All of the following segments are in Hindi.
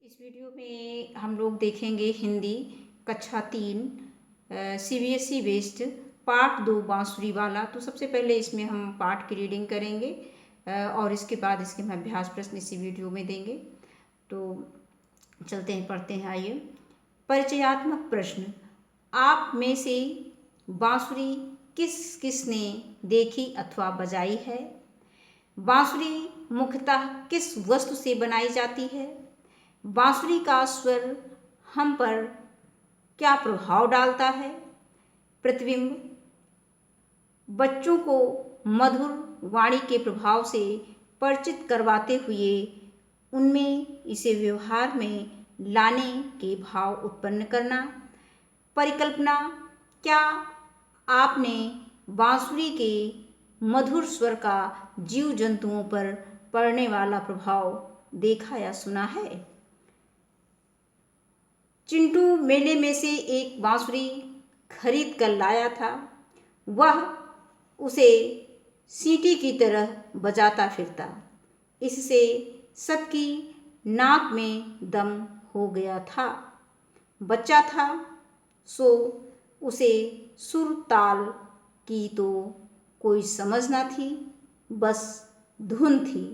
इस वीडियो में हम लोग देखेंगे हिंदी कक्षा 3 CBSE बेस्ड पार्ट 2 बांसुरी वाला। तो सबसे पहले इसमें हम पाठ की रीडिंग करेंगे और इसके बाद इसके हम अभ्यास प्रश्न इसी वीडियो में देंगे। तो चलते हैं, पढ़ते हैं। आइए। परिचयात्मक प्रश्न। आप में से बांसुरी किस किसने देखी अथवा बजाई है? बांसुरी मुख्यतः किस वस्तु से बनाई जाती है? बांसुरी का स्वर हम पर क्या प्रभाव डालता है? प्रतिबिंब। बच्चों को मधुर वाणी के प्रभाव से परिचित करवाते हुए उनमें इसे व्यवहार में लाने के भाव उत्पन्न करना। परिकल्पना। क्या आपने बांसुरी के मधुर स्वर का जीव जंतुओं पर पड़ने वाला प्रभाव देखा या सुना है? चिंटू मेले में से एक बांसुरी खरीद कर लाया था। वह उसे सीटी की तरह बजाता फिरता। इससे सबकी नाक में दम हो गया था। बच्चा था, सो उसे सुर ताल की तो कोई समझ न थी, बस धुन थी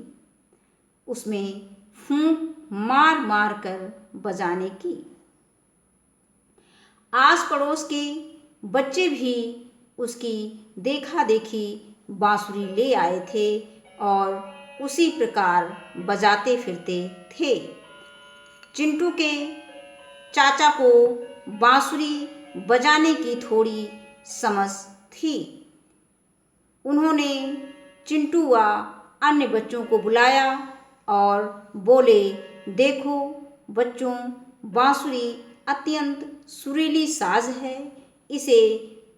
उसमें फूंक मार मार कर बजाने की। आस पड़ोस के बच्चे भी उसकी देखा देखी बांसुरी ले आए थे और उसी प्रकार बजाते फिरते थे। चिंटू के चाचा को बांसुरी बजाने की थोड़ी समझ थी। उन्होंने चिंटू व अन्य बच्चों को बुलाया और बोले, देखो बच्चों, बांसुरी अत्यंत सुरीली साज है। इसे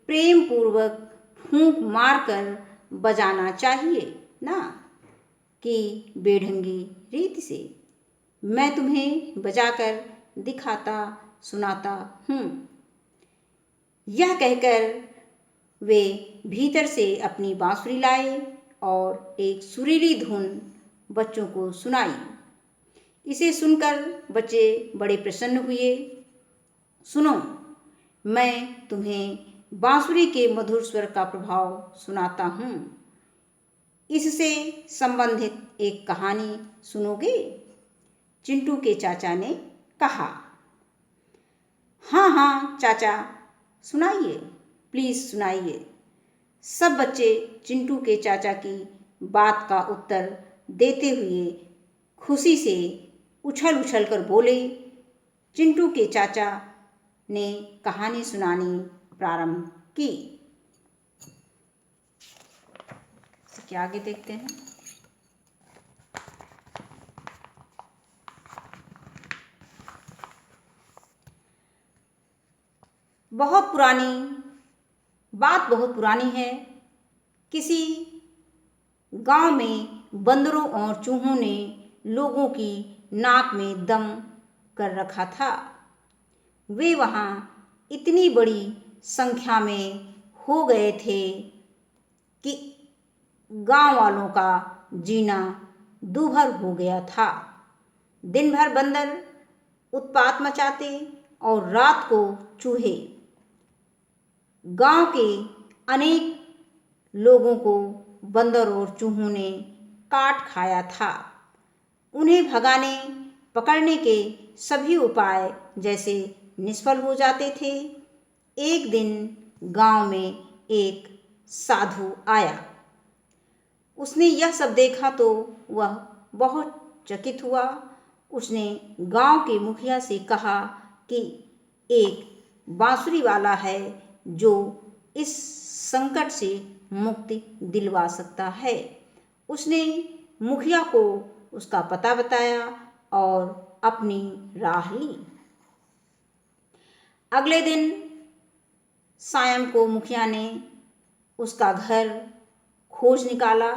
प्रेम पूर्वक फूंक मारकर बजाना चाहिए ना कि बेढंगी रीति से। मैं तुम्हें बजाकर दिखाता सुनाता हूँ। यह कहकर वे भीतर से अपनी बांसुरी लाए और एक सुरीली धुन बच्चों को सुनाई। इसे सुनकर बच्चे बड़े प्रसन्न हुए। सुनो, मैं तुम्हें बांसुरी के मधुर स्वर का प्रभाव सुनाता हूँ। इससे संबंधित एक कहानी सुनोगे? चिंटू के चाचा ने कहा। हाँ हाँ चाचा, सुनाइए, प्लीज सुनाइए। सब बच्चे चिंटू के चाचा की बात का उत्तर देते हुए खुशी से उछल उछल कर बोले। चिंटू के चाचा ने कहानी सुनानी प्रारंभ की। इसके आगे देखते हैं। बहुत पुरानी है। किसी गांव में बंदरों और चूहों ने लोगों की नाक में दम कर रखा था। वे वहां इतनी बड़ी संख्या में हो गए थे कि गांव वालों का जीना दूभर हो गया था। दिन भर बंदर उत्पात मचाते और रात को चूहे। गांव के अनेक लोगों को बंदर और चूहों ने काट खाया था। उन्हें भगाने पकड़ने के सभी उपाय जैसे निष्फल हो जाते थे। एक दिन गांव में एक साधु आया। उसने यह सब देखा तो वह बहुत चकित हुआ। उसने गांव के मुखिया से कहा कि एक बांसुरी वाला है जो इस संकट से मुक्ति दिलवा सकता है। उसने मुखिया को उसका पता बताया और अपनी राह ली। अगले दिन सायं को मुखिया ने उसका घर खोज निकाला,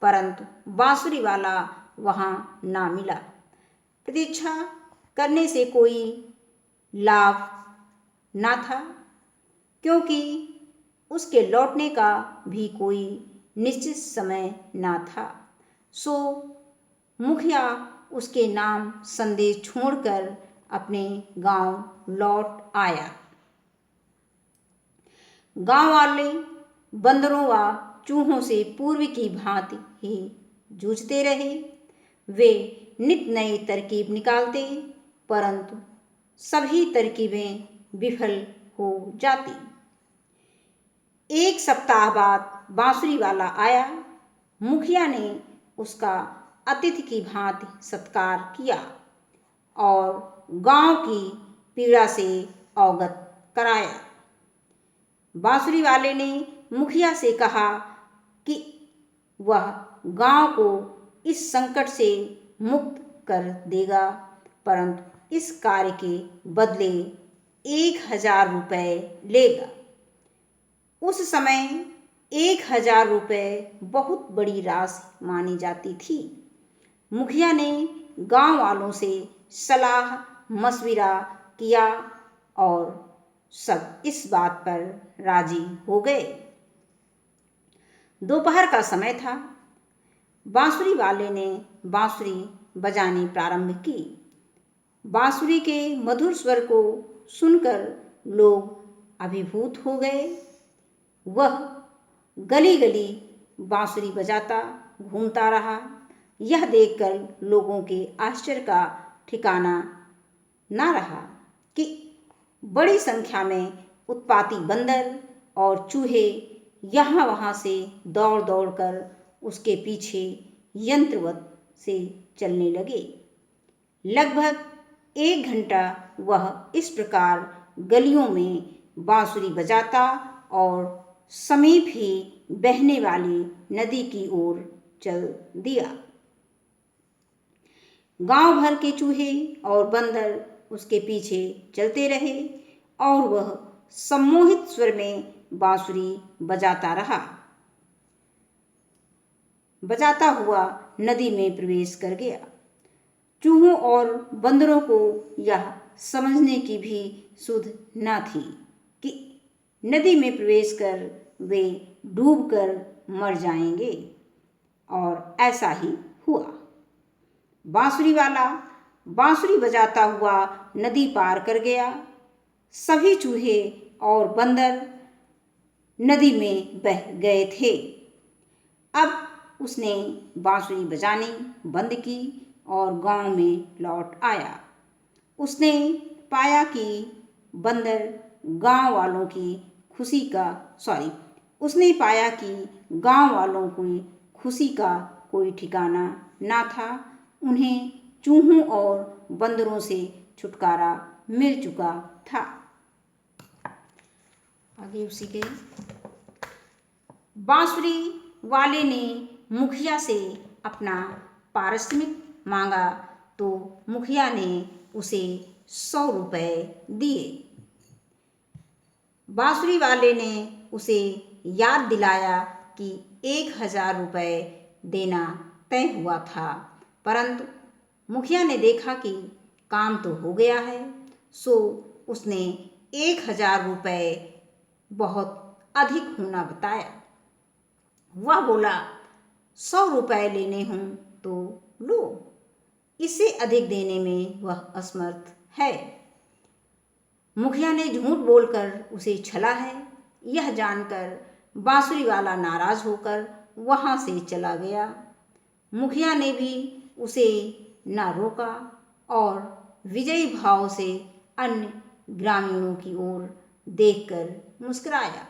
परंतु बांसुरी वाला वहां ना मिला। प्रतीक्षा करने से कोई लाभ ना था, क्योंकि उसके लौटने का भी कोई निश्चित समय ना था। सो मुखिया उसके नाम संदेश छोड़कर अपने गांव लौट आया। गांव वाले बंदरों व चूहों से पूर्व की भांति ही जूझते रहे। वे नित नई तरकीब निकालते, परंतु सभी तरकीबें विफल हो जाती। एक सप्ताह बाद बांसुरी वाला आया। मुखिया ने उसका अतिथि की भांति सत्कार किया और गांव की पीड़ा से अवगत कराया। बांसुरी वाले ने मुखिया से कहा कि वह गांव को इस संकट से मुक्त कर देगा, परंतु इस कार्य के बदले 1000 रुपये लेगा। उस समय 1000 रुपये बहुत बड़ी राशि मानी जाती थी। मुखिया ने गांव वालों से सलाह मशविरा किया और सब इस बात पर राजी हो गए। दोपहर का समय था। बांसुरी वाले ने बांसुरी बजानी प्रारंभ की। बांसुरी के मधुर स्वर को सुनकर लोग अभिभूत हो गए। वह गली गली बांसुरी बजाता घूमता रहा। यह देखकर लोगों के आश्चर्य का ठिकाना न रहा कि बड़ी संख्या में उत्पाती बंदर और चूहे यहाँ वहाँ से दौड़ दौड़ कर उसके पीछे यंत्रवत से चलने लगे। लगभग 1 घंटा वह इस प्रकार गलियों में बांसुरी बजाता और समीप ही बहने वाली नदी की ओर चल दिया। गांव भर के चूहे और बंदर उसके पीछे चलते रहे और वह सम्मोहित स्वर में बांसुरी बजाता रहा। बजाता हुआ नदी में प्रवेश कर गया। चूहों और बंदरों को यह समझने की भी सुध न थी कि नदी में प्रवेश कर वे डूबकर मर जाएंगे, और ऐसा ही हुआ। बांसुरी वाला बांसुरी बजाता हुआ नदी पार कर गया। सभी चूहे और बंदर नदी में बह गए थे। अब उसने बांसुरी बजानी बंद की और गांव में लौट आया। उसने पाया कि बंदर गांव वालों की खुशी का उसने पाया कि गांव वालों की खुशी का कोई ठिकाना ना था। उन्हें चूहों और बंदरों से छुटकारा मिल चुका था। आगे उसी के बांसुरी वाले ने मुखिया से अपना पारिश्रमिक मांगा तो मुखिया ने उसे 100 रुपये दिए। बांसुरी वाले ने उसे याद दिलाया कि 1000 रुपये देना तय हुआ था, परंतु मुखिया ने देखा कि काम तो हो गया है, सो उसने 1000 रुपये बहुत अधिक होना बताया। वह बोला, 100 रुपये लेने हों तो लो, इससे अधिक देने में वह असमर्थ है। मुखिया ने झूठ बोलकर उसे छला है। यह जानकर बांसुरी वाला नाराज होकर वहाँ से चला गया। मुखिया ने भी उसे न रोका और विजयी भाव से अन्य ग्रामीणों की ओर देखकर मुस्कुराया।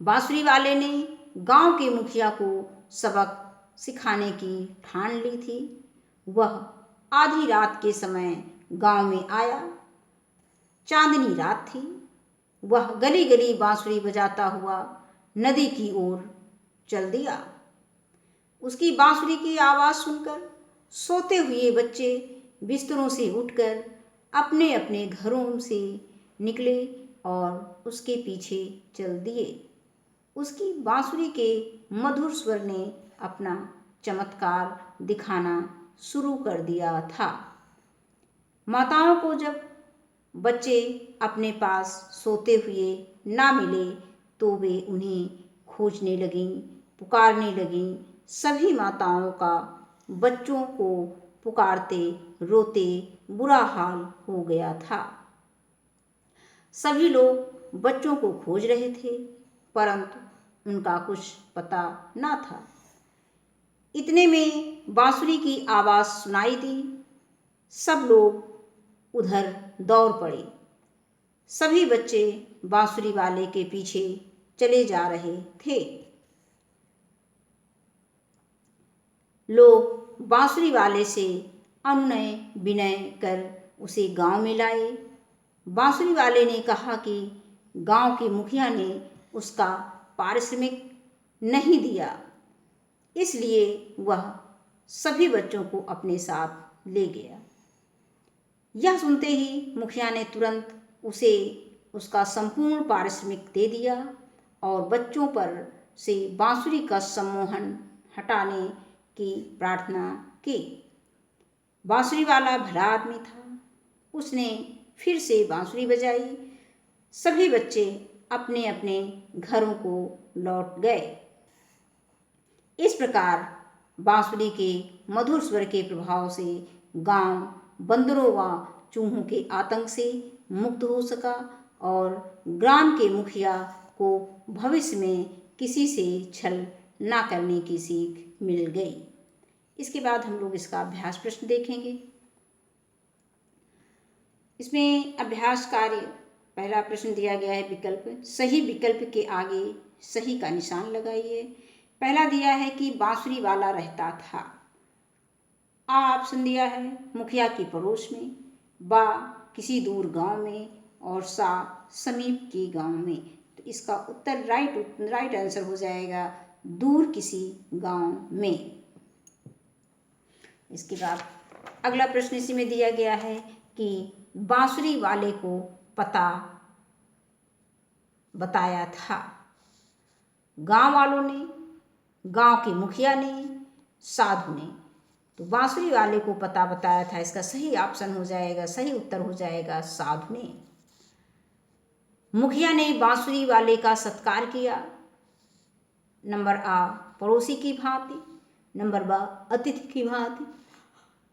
बांसुरी वाले ने गांव के मुखिया को सबक सिखाने की ठान ली थी। वह आधी रात के समय गांव में आया। चांदनी रात थी। वह गली गली बांसुरी बजाता हुआ नदी की ओर चल दिया। उसकी बांसुरी की आवाज़ सुनकर सोते हुए बच्चे बिस्तरों से उठकर अपने अपने घरों से निकले और उसके पीछे चल दिए। उसकी बांसुरी के मधुर स्वर ने अपना चमत्कार दिखाना शुरू कर दिया था। माताओं को जब बच्चे अपने पास सोते हुए ना मिले तो वे उन्हें खोजने लगीं, पुकारने लगीं। सभी माताओं का बच्चों को पुकारते रोते बुरा हाल हो गया था। सभी लोग बच्चों को खोज रहे थे, परंतु उनका कुछ पता ना था। इतने में बांसुरी की आवाज़ सुनाई दी। सब लोग उधर दौड़ पड़े। सभी बच्चे बांसुरी वाले के पीछे चले जा रहे थे। लोग बांसुरी वाले से अनुनय विनय कर उसे गांव में लाए। बांसुरी वाले ने कहा कि गांव के मुखिया ने उसका पारिश्रमिक नहीं दिया, इसलिए वह सभी बच्चों को अपने साथ ले गया। यह सुनते ही मुखिया ने तुरंत उसे उसका संपूर्ण पारिश्रमिक दे दिया और बच्चों पर से बांसुरी का सम्मोहन हटाने की प्रार्थना की। बांसुरी वाला भला आदमी था। उसने फिर से बांसुरी बजाई। सभी बच्चे अपने अपने घरों को लौट गए। इस प्रकार बांसुरी के मधुर स्वर के प्रभाव से गांव बंदरों व चूहों के आतंक से मुक्त हो सका और ग्राम के मुखिया को भविष्य में किसी से छल ना करने की सीख मिल गई। इसके बाद हम लोग इसका अभ्यास प्रश्न देखेंगे। इसमें अभ्यास कार्य पहला प्रश्न दिया गया है विकल्प। सही विकल्प के आगे सही का निशान लगाइए। पहला दिया है कि बांसुरी वाला रहता था। आ ऑप्शन दिया है मुखिया के पड़ोस में, बा किसी दूर गांव में और सा समीप के गांव में। तो इसका उत्तर राइट आंसर हो जाएगा दूर किसी गांव में। इसके बाद अगला प्रश्न इसी में दिया गया है कि बांसुरी वाले को पता बताया था। गांव वालों ने, गांव के मुखिया ने, साधु ने। तो बांसुरी वाले को पता बताया था, इसका सही ऑप्शन हो जाएगा, सही उत्तर हो जाएगा साधु ने। मुखिया ने बांसुरी वाले का सत्कार किया। नंबर आ पड़ोसी की भांति, नंबर बा अतिथि की भांति,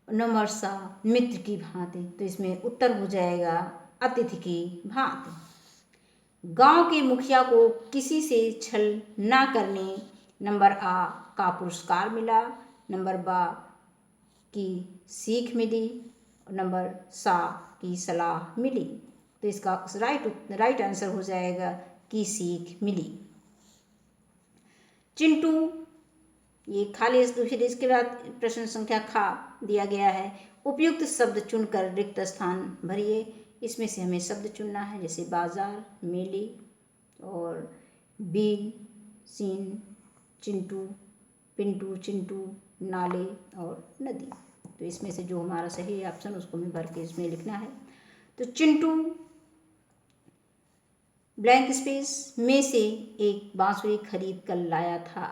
नंबर सा मित्र की भांति। तो इसमें उत्तर हो जाएगा अतिथि की भांति। गांव के मुखिया को किसी से छल ना करने नंबर आ का पुरस्कार मिला, नंबर बा की सीख मिली, नंबर सा की सलाह मिली। तो इसका राइट आंसर हो जाएगा की सीख मिली। चिंटू, ये खाली, फिर इसके बाद प्रश्न संख्या खा दिया गया है। उपयुक्त शब्द चुनकर रिक्त स्थान भरिए। इसमें से हमें शब्द चुनना है, जैसे बाजार, मेले और बीन, सीन, चिंटू, पिंटू, चिंटू, नाले और नदी। तो इसमें से जो हमारा सही ऑप्शन उसको हमें भर के इसमें लिखना है। तो चिंटू ब्लैंक स्पेस में से एक बांसुरी खरीद कर लाया था।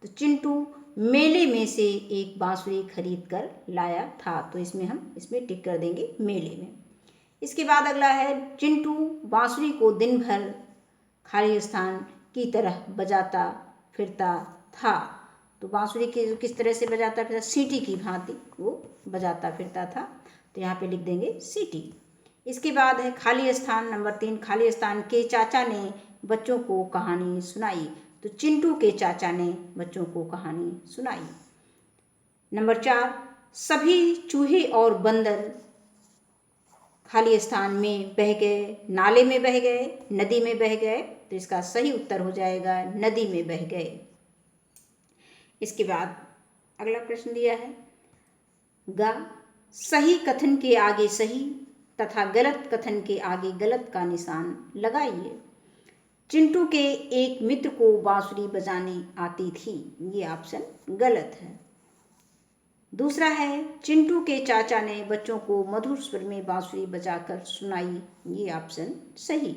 तो चिंटू मेले में से एक बांसुरी खरीद कर लाया था। तो इसमें टिक कर देंगे मेले में। इसके बाद अगला है चिंटू बांसुरी को दिन भर खाली स्थान की तरह बजाता फिरता था। तो बांसुरी के किस तरह से बजाता फिरता, सीटी की भांति वो बजाता फिरता था। तो यहाँ पे लिख देंगे सीटी। इसके बाद है खाली स्थान, नंबर 3 खाली स्थान के चाचा ने बच्चों को कहानी सुनाई। तो चिंटू के चाचा ने बच्चों को कहानी सुनाई। नंबर 4 सभी चूहे और बंदर खाली स्थान में बह गए, नाले में बह गए, नदी में बह गए। तो इसका सही उत्तर हो जाएगा नदी में बह गए। इसके बाद अगला प्रश्न दिया है गा सही कथन के आगे सही तथा गलत कथन के आगे गलत का निशान लगाइए। चिंटू के एक मित्र को बांसुरी बजानी आती थी, ये ऑप्शन गलत है। दूसरा है चिंटू के चाचा ने बच्चों को मधुर स्वर में बांसुरी बजाकर सुनाई, ये ऑप्शन सही।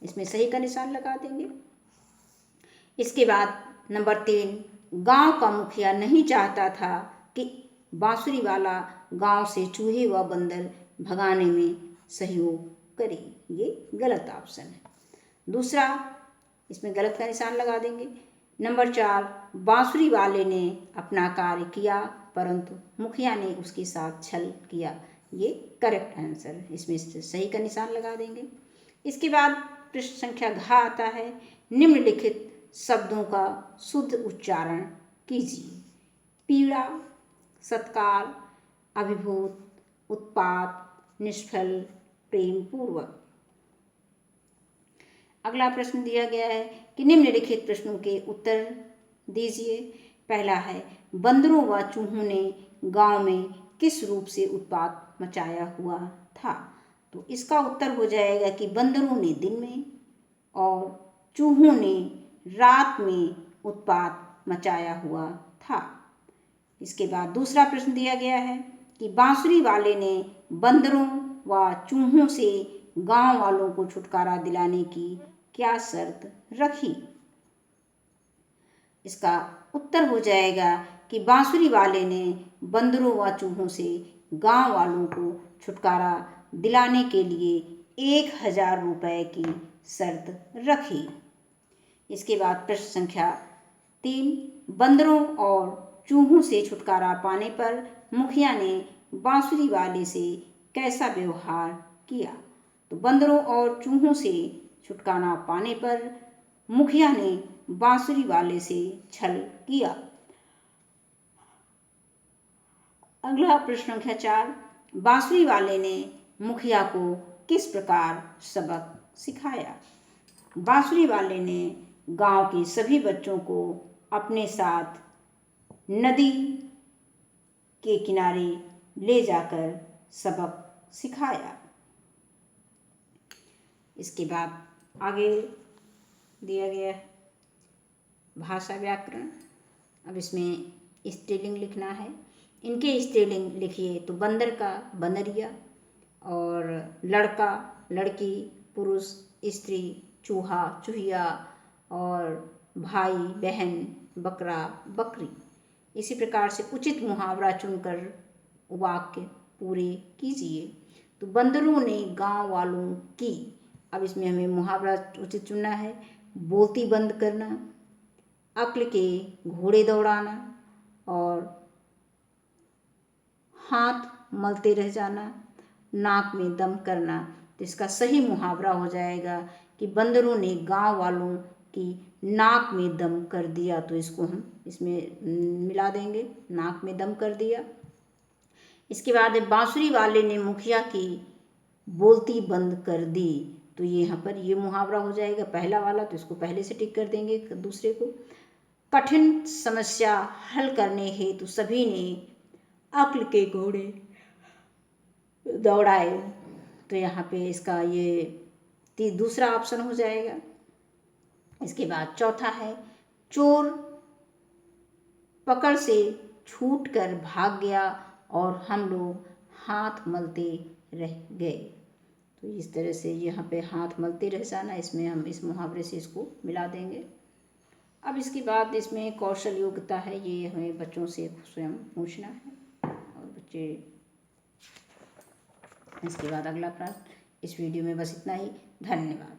इसमें सही का निशान लगा देंगे। इसके बाद नंबर 3 गांव का मुखिया नहीं चाहता था कि बांसुरी वाला गांव से चूहे व बंदर भगाने में सहयोग करे, ये गलत ऑप्शन है। दूसरा, इसमें गलत का निशान लगा देंगे। नंबर 4 बांसुरी वाले ने अपना कार्य किया परंतु मुखिया ने उसके साथ छल किया। ये करेक्ट आंसर, इसमें सही का निशान लगा देंगे। इसके बाद प्रश्न संख्या घ आता है, निम्नलिखित शब्दों का शुद्ध उच्चारण कीजिए। पीड़ा, सत्कार, अभिभूत, उत्पात, निष्फल, प्रेम पूर्वक। अगला प्रश्न दिया गया है कि निम्नलिखित प्रश्नों के उत्तर दीजिए। पहला है, बंदरों व चूहों ने गांव में किस रूप से उत्पात मचाया हुआ था? तो इसका उत्तर हो जाएगा कि बंदरों ने दिन में और चूहों ने रात में उत्पात मचाया हुआ था। इसके बाद दूसरा प्रश्न दिया गया है कि बांसुरी वाले ने बंदरों व चूहों से गांव वालों को छुटकारा दिलाने की क्या शर्त रखी? इसका उत्तर हो जाएगा कि बांसुरी वाले ने बंदरों व चूहों से गांव वालों को छुटकारा दिलाने के लिए 1000 रुपये की शर्त रखी। इसके बाद प्रश्न संख्या 3, बंदरों और चूहों से छुटकारा पाने पर मुखिया ने बांसुरी वाले से कैसा व्यवहार किया? तो बंदरों और चूहों से छुटकारा पाने पर मुखिया ने बांसुरी वाले से छल किया। अगला प्रश्न संख्या 4, बांसुरी वाले ने मुखिया को किस प्रकार सबक सिखाया? बांसुरी वाले ने गांव के सभी बच्चों को अपने साथ नदी के किनारे ले जाकर सबक सिखाया। इसके बाद आगे दिया गया है भाषा व्याकरण। अब इसमें स्त्रीलिंग लिखना है। इनके स्त्रीलिंग लिखिए। तो बंदर का बंदरिया, और लड़का लड़की, पुरुष स्त्री, चूहा चूहिया, और भाई बहन, बकरा बकरी। इसी प्रकार से उचित मुहावरा चुनकर वाक्य पूरे कीजिए। तो बंदरों ने गांव वालों की, अब इसमें हमें मुहावरा उचित चुनना है। बोलती बंद करना, अक्ल के घोड़े दौड़ाना, और हाथ मलते रह जाना, नाक में दम करना। तो इसका सही मुहावरा हो जाएगा कि बंदरों ने गांव वालों की नाक में दम कर दिया। तो इसको हम इसमें मिला देंगे, नाक में दम कर दिया। इसके बाद बांसुरी वाले ने मुखिया की बोलती बंद कर दी। तो ये यहाँ पर ये मुहावरा हो जाएगा पहला वाला, तो इसको पहले से टिक कर देंगे। दूसरे को, कठिन समस्या हल करने हेतु सभी ने अक्ल के घोड़े दौड़ाए। तो यहाँ पे इसका ये दूसरा ऑप्शन हो जाएगा। इसके बाद चौथा है, चोर पकड़ से छूट कर भाग गया और हम लोग हाथ मलते रह गए। तो इस तरह से यहाँ पे हाथ मलते रह जाना, इसमें हम इस मुहावरे से इसको मिला देंगे। अब इसके बाद इसमें कौशल योग्यता है, ये हमें बच्चों से स्वयं पूछना है और बच्चे। इसके बाद अगला प्रश्न। इस वीडियो में बस इतना ही। धन्यवाद।